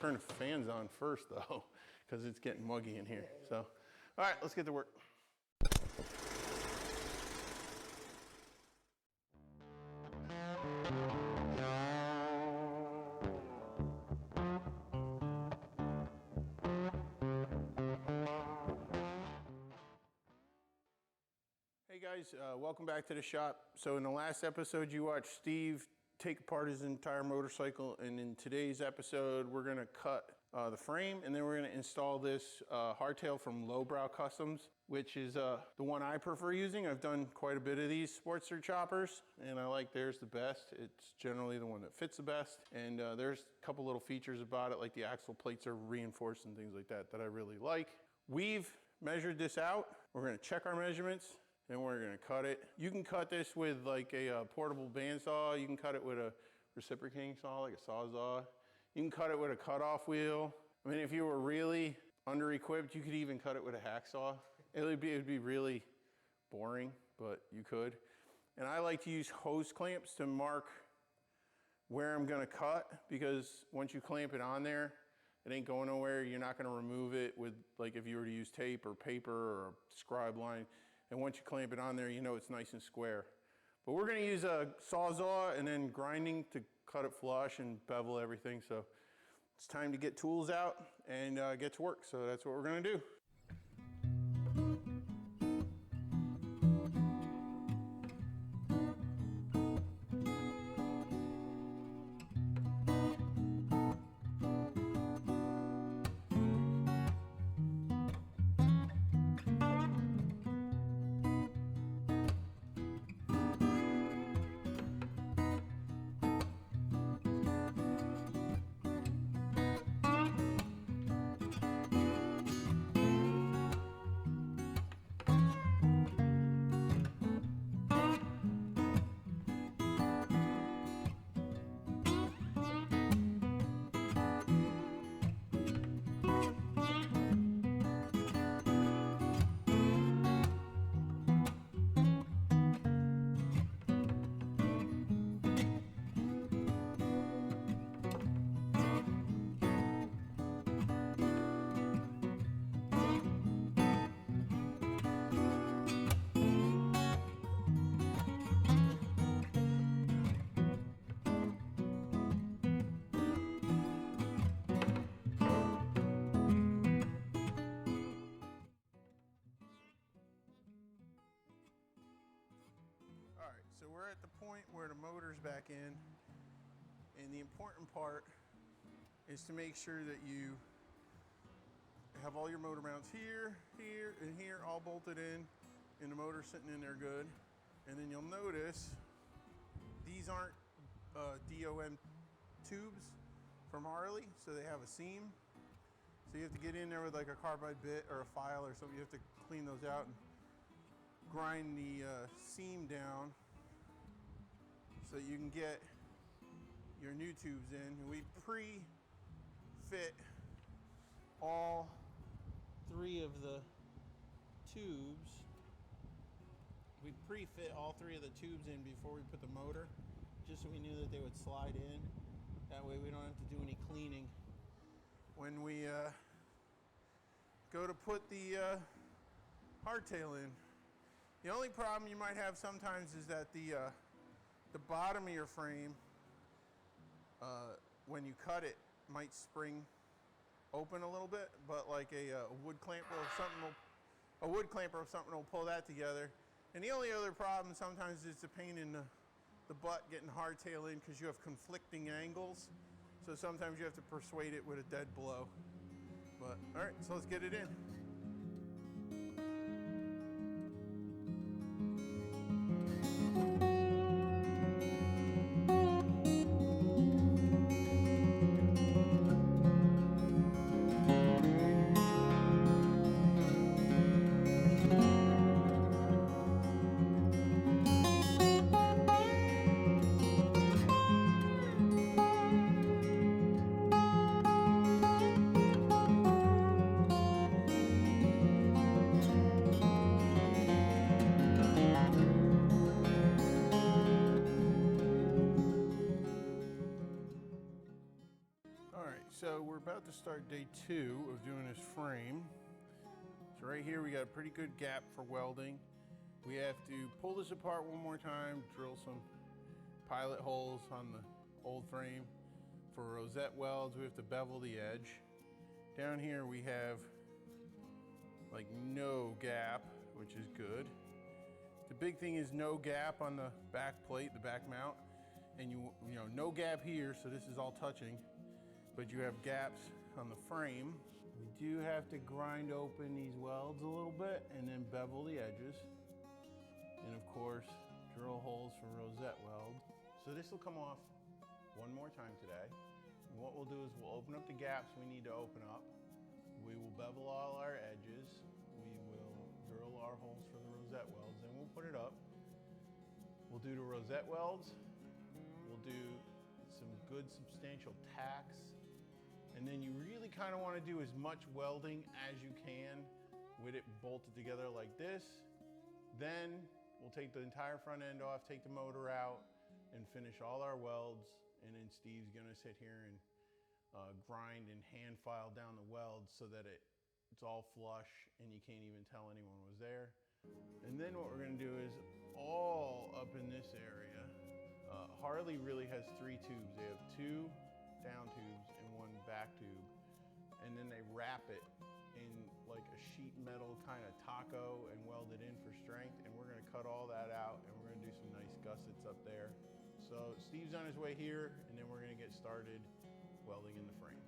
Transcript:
turn the fans on first though, because it's getting muggy in here. So, all right, let's get to work. Hey guys, welcome back to the shop. So in the last episode you watched Steve take apart his entire motorcycle, and in today's episode we're going to cut the frame, and then we're going to install this hardtail from Lowbrow Customs, which is the one I prefer using. I've done quite a bit of these Sportster choppers and I like theirs the best. It's generally the one that fits the best, and there's a couple little features about it, like the axle plates are reinforced and things like that that I really like. We've measured this out. We're going to check our measurements and we're gonna cut it. You can cut this with like a portable bandsaw. You can cut it with a reciprocating saw, like a Sawzall. You can cut it with a cutoff wheel. I mean, if you were really under-equipped, you could even cut it with a hacksaw. It would be really boring, but you could. And I like to use hose clamps to mark where I'm gonna cut, because once you clamp it on there, it ain't going nowhere. You're not gonna remove it with, like if you were to use tape or paper or a scribe line. And once you clamp it on there, you know it's nice and square. But we're gonna use a Sawzall and then grinding to cut it flush and bevel everything. So it's time to get tools out and get to work. So that's what we're gonna do. All right, so we're at the point where the motor's back in, and the important part is to make sure that you have all your motor mounts here, here, and here all bolted in, and the motor sitting in there good. And then you'll notice these aren't DOM tubes from Harley, so they have a seam. So you have to get in there with like a carbide bit or a file or something. You have to clean those out and grind the seam down so you can get your new tubes in. And we pre-fit all three of the tubes. We pre-fit all three of the tubes in before we put the motor, just so we knew that they would slide in. That way we don't have to do any cleaning when we go to put the hardtail in. The only problem you might have sometimes is that the bottom of your frame, when you cut it, might spring open a little bit, but like a wood clamper or something will pull that together. And the only other problem sometimes is the pain in the butt getting hardtail in, because you have conflicting angles. So sometimes you have to persuade it with a dead blow. But all right, so let's get it in. we're about to start day 2 of doing this frame. So right here we got a pretty good gap for welding. We have to pull this apart one more time, drill some pilot holes on the old frame. For rosette welds, we have to bevel the edge. Down here we have like no gap, which is good. The big thing is no gap on the back plate, the back mount. And you know, no gap here, so this is all touching, but you have gaps on the frame. We do have to grind open these welds a little bit and then bevel the edges. And of course, drill holes for rosette weld. So this will come off one more time today. And what we'll do is we'll open up the gaps we need to open up. We will bevel all our edges. We will drill our holes for the rosette welds, and we'll put it up. We'll do the rosette welds. We'll do some good substantial tacks. And then you really kind of want to do as much welding as you can with it bolted together like this. Then we'll take the entire front end off, take the motor out, and finish all our welds. And then Steve's gonna sit here and grind and hand file down the welds so that it's all flush and you can't even tell anyone was there. And then what we're gonna do is all up in this area. Harley really has 3 tubes. They have 2 down tubes and 1 back tube. And then they wrap it in like a sheet metal kind of taco and weld it in for strength. And we're gonna cut all that out and we're gonna do some nice gussets up there. So Steve's on his way here, and then we're gonna get started welding in the frame.